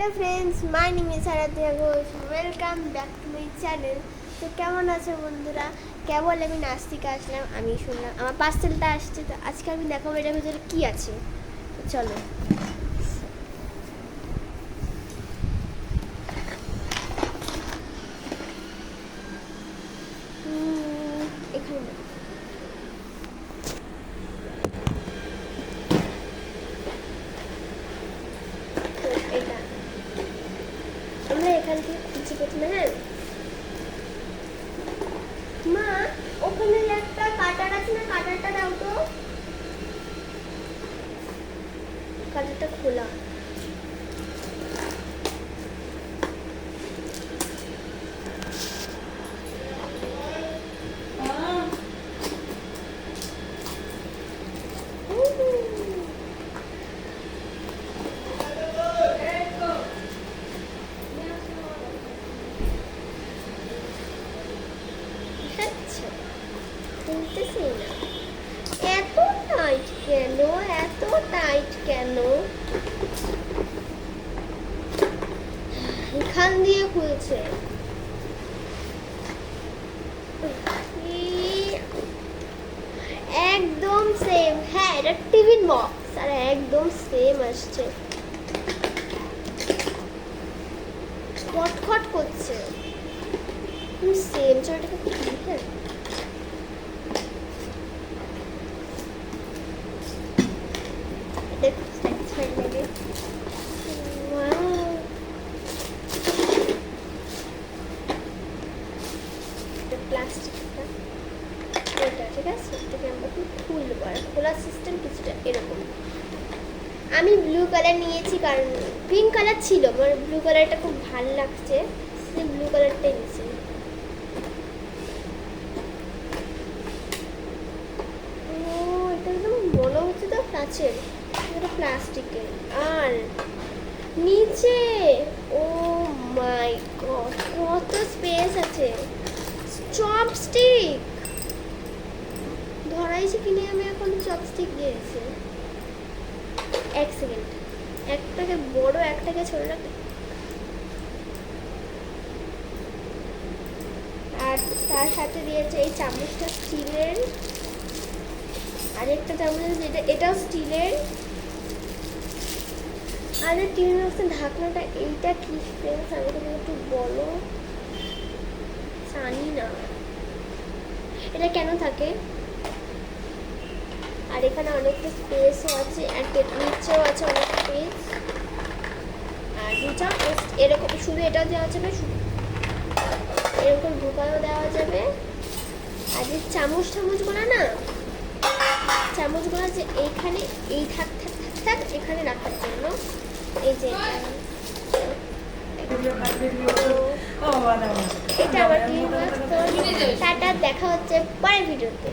Hello friends, my name is Aradhya Ghosh. Welcome back to my channel. তো কেমন আছো বন্ধুরা? কেবল আমি নাস্তিকা আসলাম, আমি শুনলাম আমার পার্সেলটা আসছে। তো আজকে আমি দেখাবো এটার ভিতরে কী আছে। তো চলো। এখানে দেখো। তো এটা আমরা এখান থেকে খুঁজছি প্রথমে। হ্যাঁ মা, ওখানে একটা কাটার আছে না, কাটারটা দাও তো। কাটারটা খোলা। আচ্ছা, খুলতেছি না। এত টাইট কেন? এত টাইট কেন? এখান দিয়ে খুলছে। একদম সেম। হ্যাঁ, এটা টিফিন বক্স আর একদম সেম আসছে। খটখট করছে, সেম। চলটাকে খুলি। হ্যাঁ, দেখো স্যাটিসফাইড লাগে। ওয়াও, এটা প্লাস্টিকটা, এটা ঠিক আছে। এটাকে আমরা খুলবো। আর খোলার সিস্টেম কিছুটা এরকম। আমি ব্লু কালার নিয়েছি কারণ পিঙ্ক কালার ছিল, আমার ব্লু কালারটা খুব ভালো লাগছে, ব্লু কালারটাই নিয়েছি। ও, এটা একদম মনে হচ্ছে তো কাচের, এটা প্লাস্টিকের। আর নিচে, ও মাই গড, কত স্পেস আছে। চপস্টিক ধরাইছে কিনে আমি এখন চপস্টিক দিয়েছি। এক সেকেন্ড, একটাকে বড় একটাকে ছোট রাখতে। আর তার সাথে দিয়েছে এই চামচটা স্টিলের, আরেকটা চামচ আছে যেটা, এটাও স্টিলের। আর এই টিফিন বক্সের ঢাকনাটা, এইটা কি ফ্রেন্ডস আমাকে তুমি একটু বলো, জানি না এটা কেন থাকে। আর এখানে অনেকটা স্পেসও আছে, আর নিচেও আছে অনেক স্পেস। আর দুটা এরকম, শুধু এটাও দেওয়া যাবে, শুধু এরকম ঢোকাও দেওয়া যাবে। আর যে চামচগুলো না, চামচগুলো যে এইখানে, এই থাক থাক থাক থাক এখানে রাখার জন্য, এই যে এটা আবার টাটা, দেখা হচ্ছে পরের ভিডিওতে।